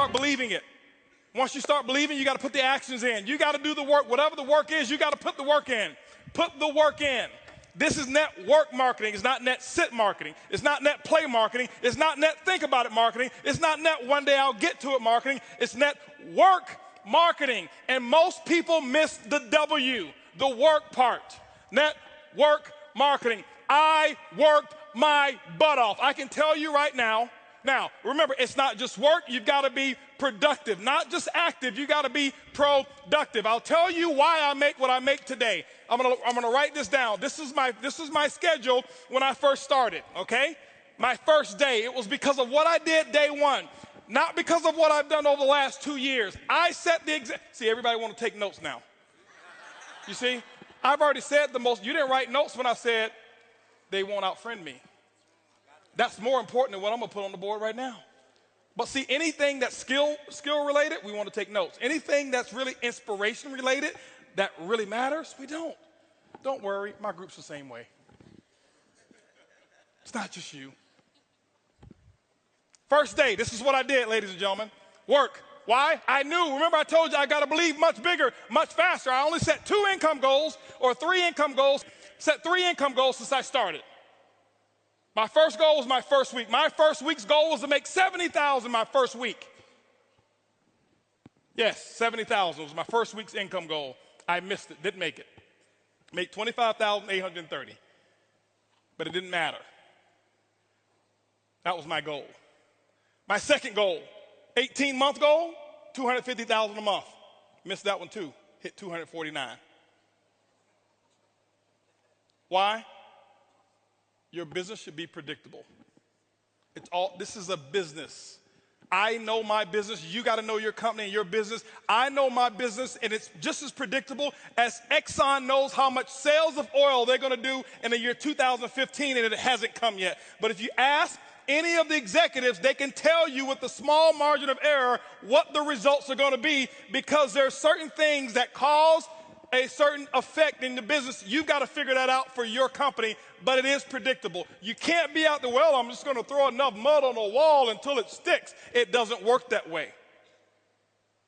start believing it. Once you start believing, you got to put the actions in. You got to do the work. Whatever the work is, you got to put the work in. Put the work in. This is network marketing. It's not net sit marketing. It's not net play marketing. It's not net think about it marketing. It's not net one day I'll get to it marketing. It's net work marketing. And most people miss the W, the work part. Network marketing. I worked my butt off. I can tell you right now. Now, remember, it's not just work. You've got to be productive, not just active. You got to be productive. I'll tell you why I make what I make today. I'm gonna write this down. This is my schedule when I first started, okay? My first day. It was because of what I did day one, not because of what I've done over the last 2 years. I set the example. See, everybody want to take notes now. You see? I've already said the most. You didn't write notes when I said they won't outfriend me. That's more important than what I'm going to put on the board right now. But see, anything that's skill related, we want to take notes. Anything that's really inspiration related, that really matters, we don't. Don't worry, my group's the same way. It's not just you. First day, this is what I did, ladies and gentlemen. Work. Why? I knew. Remember, I told you I got to believe much bigger, much faster. I only set 2 income goals or 3 income goals. Set 3 income goals since I started. My first goal was my first week. My first week's goal was to make $70,000 my first week. Yes, $70,000 was my first week's income goal. I missed it, didn't make it. Make $25,830. But it didn't matter. That was my goal. My second goal, 18-month goal, $250,000 a month. Missed that one too. Hit $249,000. Why? Your business should be predictable. This is a business. I know my business. You got to know your company and your business. I know my business, and it's just as predictable as Exxon knows how much sales of oil they're going to do in the year 2015, and it hasn't come yet. But if you ask any of the executives, they can tell you with a small margin of error what the results are going to be, because there are certain things that cause a certain effect in the business. You've got to figure that out for your company, but it is predictable. You can't be out there, well, I'm just going to throw enough mud on the wall until it sticks. It doesn't work that way.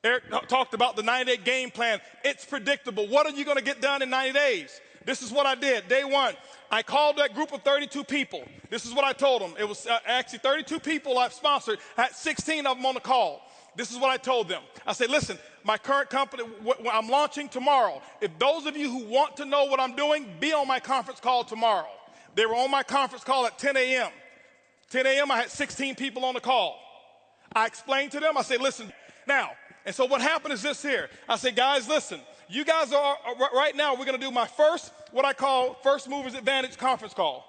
Eric talked about the 90-day game plan. It's predictable. What are you going to get done in 90 days? This is what I did. Day one, I called that group of 32 people. This is what I told them. It was actually 32 people I've sponsored. I had 16 of them on the call. This is what I told them. I said, listen, my current company, I'm launching tomorrow. If those of you who want to know what I'm doing, be on my conference call tomorrow. They were on my conference call at 10 a.m. 10 a.m., I had 16 people on the call. I explained to them, I said, listen, now, and so what happened is this here. I said, guys, listen, you guys are, right now, we're going to do my first, what I call First Movers Advantage conference call.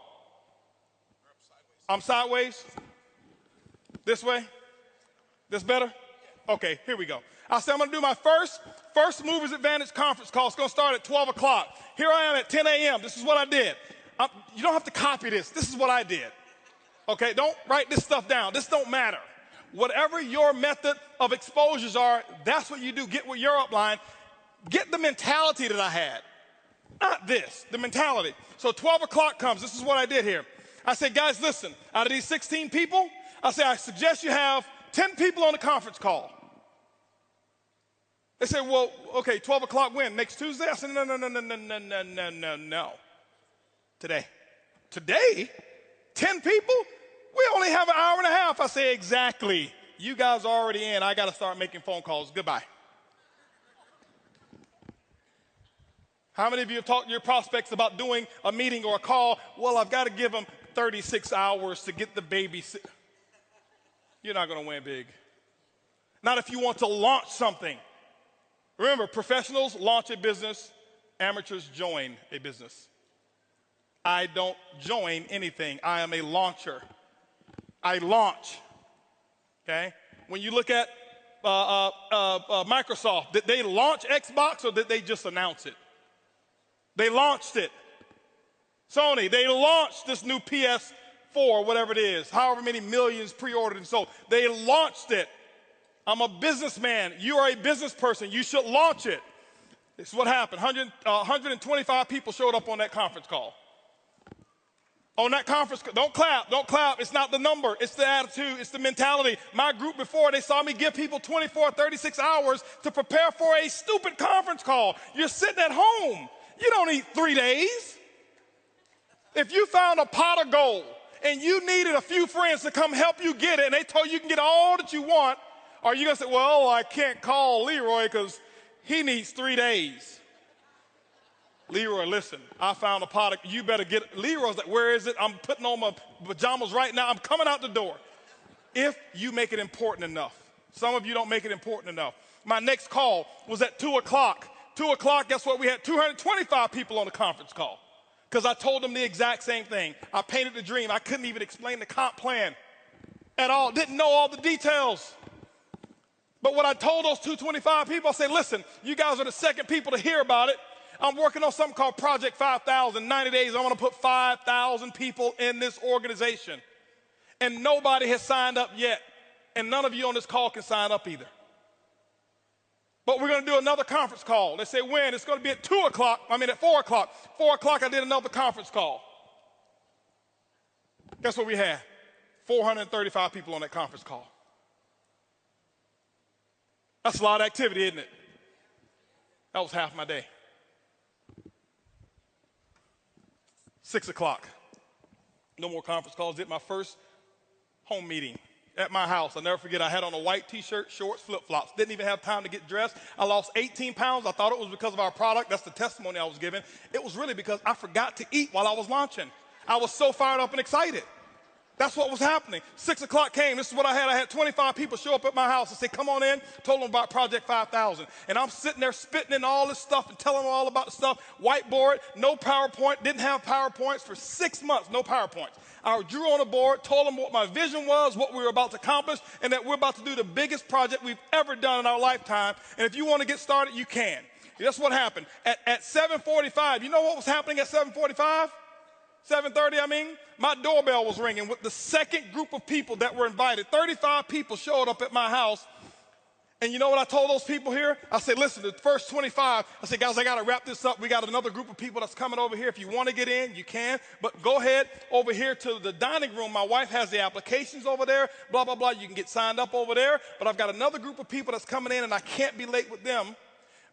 I'm sideways? This way? This better? Okay, here we go. I said I'm going to do my first Movers Advantage conference call. It's going to start at 12 o'clock. Here I am at 10 a.m. This is what I did. You don't have to copy this. This is what I did. Okay, don't write this stuff down. This don't matter. Whatever your method of exposures are, that's what you do. Get with your upline. Get the mentality that I had. Not this, the mentality. So 12 o'clock comes. This is what I did here. I said, guys, listen, out of these 16 people, I said, I suggest you have 10 people on the conference call. They said, well, okay, 12 o'clock when? Next Tuesday? I said, no. Today. Today? 10 people? We only have an hour and a half. I say, exactly. You guys are already in. I got to start making phone calls. Goodbye. How many of you have talked to your prospects about doing a meeting or a call? Well, I've got to give them 36 hours to get the baby. You're not going to win big. Not if you want to launch something. Remember, professionals launch a business, amateurs join a business. I don't join anything. I am a launcher. I launch, okay? When you look at Microsoft, did they launch Xbox or did they just announce it? They launched it. Sony, they launched this new PS4, whatever it is, however many millions pre-ordered and sold. They launched it. I'm a businessman. You are a business person. You should launch it. This is what happened. 125 people showed up on that conference call. On that conference, don't clap, don't clap. It's not the number, it's the attitude, it's the mentality. My group before, they saw me give people 24, 36 hours to prepare for a stupid conference call. You're sitting at home. You don't need 3 days. If you found a pot of gold and you needed a few friends to come help you get it and they told you can get all that you want, are you going to say, well, I can't call Leroy because he needs 3 days? Leroy, listen, I found a pot of, you better get, Leroy's like, where is it? I'm putting on my pajamas right now. I'm coming out the door. If you make it important enough. Some of you don't make it important enough. My next call was at 2 o'clock. 2 o'clock, guess what? We had 225 people on the conference call because I told them the exact same thing. I painted the dream. I couldn't even explain the comp plan at all. Didn't know all the details. But what I told those 225 people, I said, listen, you guys are the second people to hear about it. I'm working on something called Project 5,000. 90 days, I want to put 5,000 people in this organization. And nobody has signed up yet. And none of you on this call can sign up either. But we're going to do another conference call. They say when? It's going to be at 4 o'clock. 4 o'clock, I did another conference call. Guess what we had? 435 people on that conference call. That's a lot of activity, isn't it? That was half my day. 6 o'clock. No more conference calls. Did my first home meeting at my house. I'll never forget, I had on a white t-shirt, shorts, flip-flops. Didn't even have time to get dressed. I lost 18 pounds. I thought it was because of our product. That's the testimony I was given. It was really because I forgot to eat while I was launching. I was so fired up and excited. That's what was happening. 6 o'clock came. This is what I had. I had 25 people show up at my house. I said, come on in. Told them about Project 5,000. And I'm sitting there spitting in all this stuff and telling them all about the stuff. Whiteboard, no PowerPoint. Didn't have PowerPoints for 6 months. No PowerPoints. I drew on a board, told them what my vision was, what we were about to accomplish, and that we're about to do the biggest project we've ever done in our lifetime. And if you want to get started, you can. That's what happened. At 7:45, you know what was happening at 7:45? 7:30, I mean, my doorbell was ringing with the second group of people that were invited. 35 people showed up at my house. And you know what I told those people here? I said, listen, the first 25, I said, guys, I got to wrap this up. We got another group of people that's coming over here. If you want to get in, you can. But go ahead over here to the dining room. My wife has the applications over there, blah, blah, blah. You can get signed up over there. But I've got another group of people that's coming in, and I can't be late with them.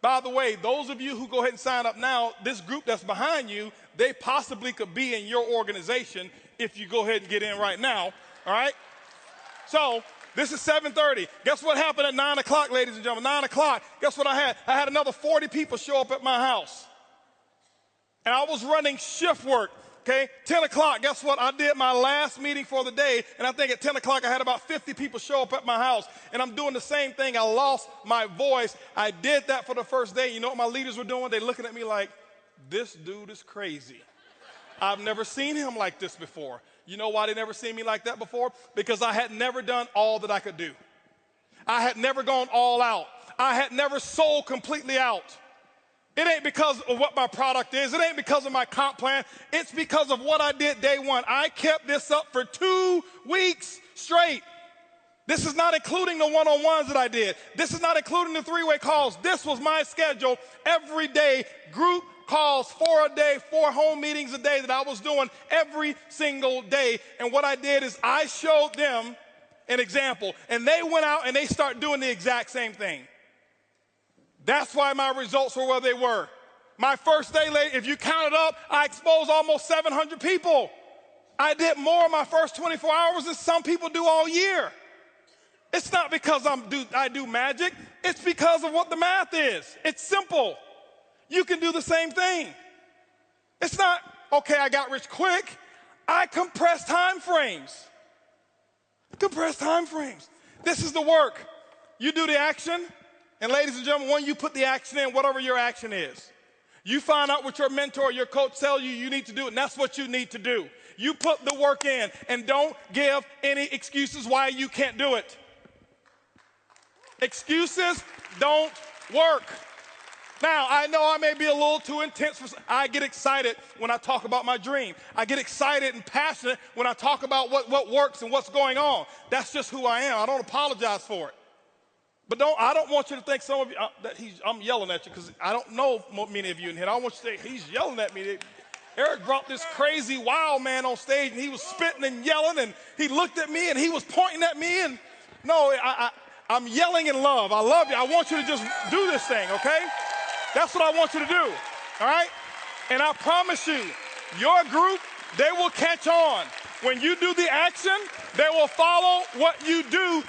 By the way, those of you who go ahead and sign up now, this group that's behind you, they possibly could be in your organization if you go ahead and get in right now, all right? So this is 7:30. Guess what happened at 9 o'clock, ladies and gentlemen? 9 o'clock, guess what I had? I had another 40 people show up at my house. And I was running shift work, okay? 10 o'clock, guess what? I did my last meeting for the day, and I think at 10 o'clock I had about 50 people show up at my house. And I'm doing the same thing. I lost my voice. I did that for the first day. You know what my leaders were doing? They're looking at me like, this dude is crazy. I've never seen him like this before. You know why they never seen me like that before? Because I had never done all that I could do. I had never gone all out. I had never sold completely out. It ain't because of what my product is. It ain't because of my comp plan. It's because of what I did day one. I kept this up for 2 weeks straight. This is not including the one-on-ones that I did. This is not including the 3-way calls. This was my schedule every day, group calls, 4 a day, 4 home meetings a day that I was doing every single day. And what I did is I showed them an example, and they went out and they started doing the exact same thing. That's why my results were where they were. My first day, if you count it up, I exposed almost 700 people. I did more in my first 24 hours than some people do all year. It's not because I do magic. It's because of what the math is. It's simple. You can do the same thing. It's not, okay, I got rich quick. I compress time frames. Compress time frames. This is the work. You do the action, and ladies and gentlemen, when you put the action in, whatever your action is, you find out what your mentor, your coach tells you need to do, and that's what you need to do. You put the work in, and don't give any excuses why you can't do it. Excuses don't work. Now, I know I may be a little too intense. I get excited when I talk about my dream. I get excited and passionate when I talk about what works and what's going on. That's just who I am. I don't apologize for it. But I don't want you to think some of you, that I'm yelling at you, because I don't know many of you in here. I don't want you to say, he's yelling at me. Eric brought this crazy wild man on stage, and he was spitting and yelling, and he looked at me, and he was pointing at me, and no, I'm yelling in love. I love you. I want you to just do this thing, okay? That's what I want you to do, all right? And I promise you, your group, they will catch on. When you do the action, they will follow what you do.